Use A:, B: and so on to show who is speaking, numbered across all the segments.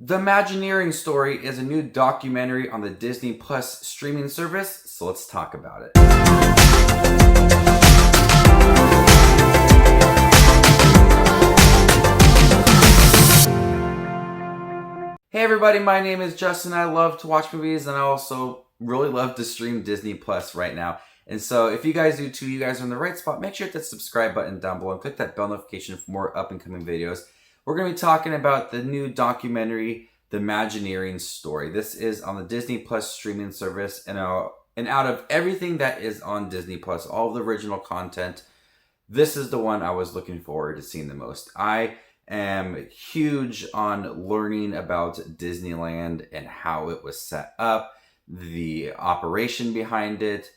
A: The Imagineering story is a new documentary on the Disney Plus streaming service, so let's talk about it. Hey everybody, my name is Justin. I love to watch movies and I also really love to stream Disney Plus right now. And so if you guys do too, you guys are in the right spot. Make sure to hit that subscribe button down below and click that bell notification for more up and coming videos. We're going to be talking about the new documentary, The Imagineering story. This is on the Disney Plus streaming service, and out of everything that is on Disney Plus, all of the original content, this is the one I was looking forward to seeing the most. I am huge on learning about Disneyland and how it was set up, the operation behind it,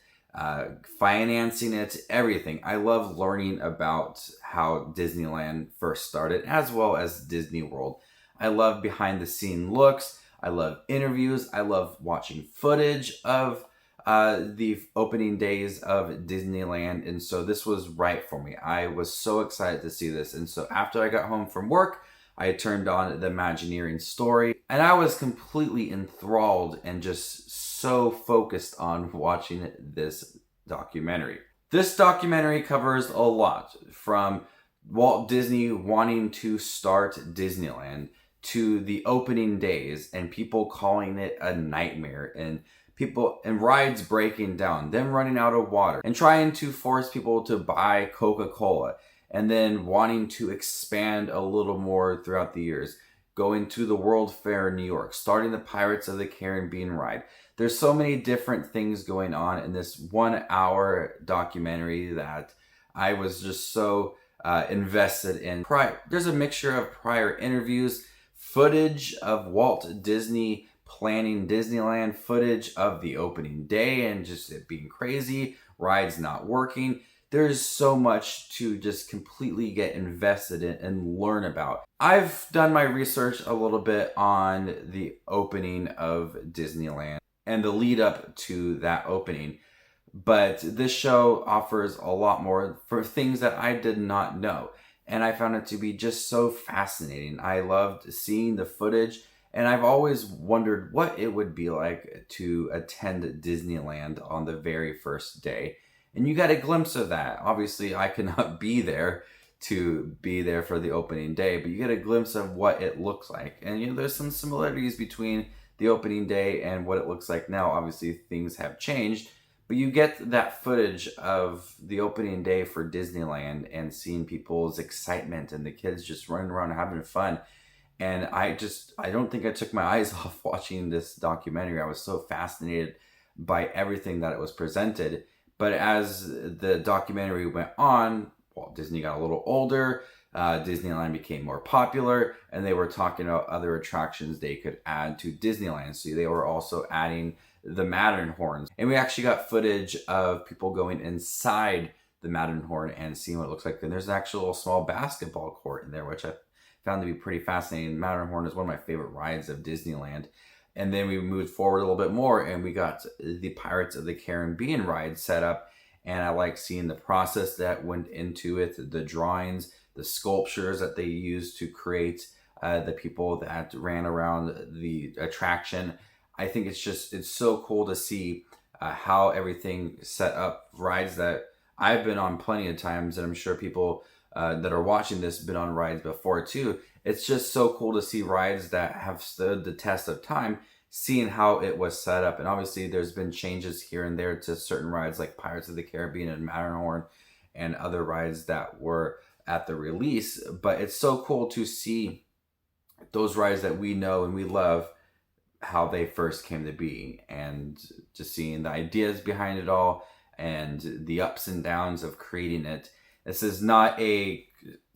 A: financing it, everything. I love learning about how Disneyland first started, as well as Disney World. I love behind the scene looks. I love interviews. I love watching footage of the opening days of Disneyland. And so this was right for me. I was so excited to see this. And so after I got home from work, I turned on the Imagineering story and I was completely enthralled and just so focused on watching this documentary. This documentary covers a lot, from Walt Disney wanting to start Disneyland to the opening days and people calling it a nightmare, and people and rides breaking down, them running out of water and trying to force people to buy Coca-Cola, and then wanting to expand a little more throughout the years, going to the World Fair in New York, starting the Pirates of the Caribbean ride. There's so many different things going on in this 1 hour documentary that I was just so invested in. There's a mixture of prior interviews, footage of Walt Disney planning Disneyland, footage of the opening day and just it being crazy, rides not working. There's so much to just completely get invested in and learn about. I've done my research a little bit on the opening of Disneyland and the lead up to that opening, but this show offers a lot more for things that I did not know, and I found it to be just so fascinating. I loved seeing the footage, and I've always wondered what it would be like to attend Disneyland on the very first day. And you got a glimpse of that. Obviously, I could not be there for the opening day, but you get a glimpse of what it looks like. And there's some similarities between the opening day and what it looks like now. Obviously, things have changed, but you get that footage of the opening day for Disneyland and seeing people's excitement and the kids just running around having fun. And I don't think I took my eyes off watching this documentary. I was so fascinated by everything that it was presented. But as the documentary went on, Walt Disney got a little older, Disneyland became more popular, and they were talking about other attractions they could add to Disneyland. So they were also adding the Matterhorn. And we actually got footage of people going inside the Matterhorn and seeing what it looks like. And there's an actual small basketball court in there, which I found to be pretty fascinating. Matterhorn is one of my favorite rides of Disneyland. And then we moved forward a little bit more and we got the Pirates of the Caribbean ride set up. And I like seeing the process that went into it, the drawings, the sculptures that they used to create the people that ran around the attraction. I think it's so cool to see how everything set up. Rides that I've been on plenty of times, and I'm sure people that are watching this been on rides before too. It's just so cool to see rides that have stood the test of time, seeing how it was set up. And obviously there's been changes here and there to certain rides like Pirates of the Caribbean and Matterhorn and other rides that were at the release. But it's so cool to see those rides that we know and we love, how they first came to be, and just seeing the ideas behind it all and the ups and downs of creating it. This is not a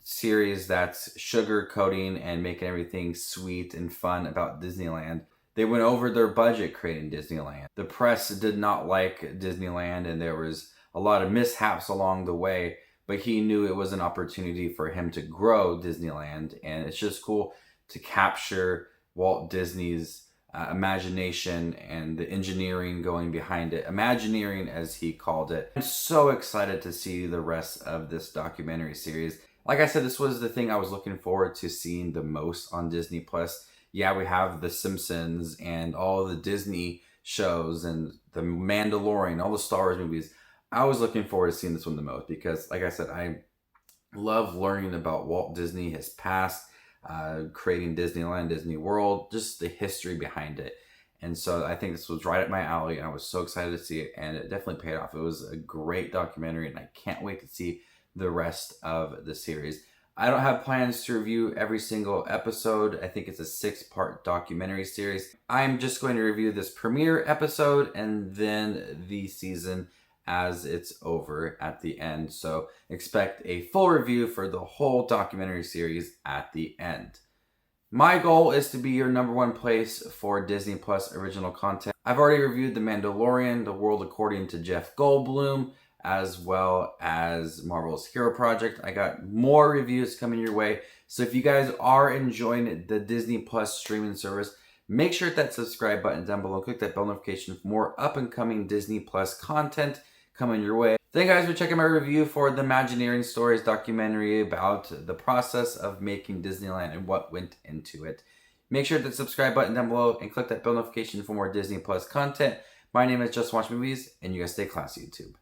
A: series that's sugarcoating and making everything sweet and fun about Disneyland. They went over their budget creating Disneyland. The press did not like Disneyland, and there was a lot of mishaps along the way, but he knew it was an opportunity for him to grow Disneyland. And it's just cool to capture Walt Disney's imagination and the engineering going behind it. Imagineering, as he called it. I'm so excited to see the rest of this documentary series. Like I said, this was the thing I was looking forward to seeing the most on Disney Plus. yeah, we have The Simpsons and all the Disney shows and The Mandalorian, all the Star Wars movies. I was looking forward to seeing this one the most because, like I said, I love learning about Walt Disney, his past, creating Disneyland, Disney World, just the history behind it. And so I think this was right up my alley, and I was so excited to see it, and it definitely paid off. It was a great documentary, and I can't wait to see the rest of the series. I don't have plans to review every single episode. I think it's a 6-part documentary series. I'm just going to review this premiere episode and then the season as it's over at the end. So expect a full review for the whole documentary series at the end. My goal is to be your #1 place for Disney Plus original content. I've already reviewed The Mandalorian, The World According to Jeff Goldblum, as well as Marvel's Hero Project. I got more reviews coming your way. So if you guys are enjoying the Disney Plus streaming service, make sure to hit that subscribe button down below. Click that bell notification for more up and coming Disney Plus content coming your way. Thank you guys for checking my review for the Imagineering Stories documentary about the process of making Disneyland and what went into it. Make sure to hit the subscribe button down below and click that bell notification for more Disney Plus content. My name is JustinWatchesMovies, and you guys stay classy, YouTube.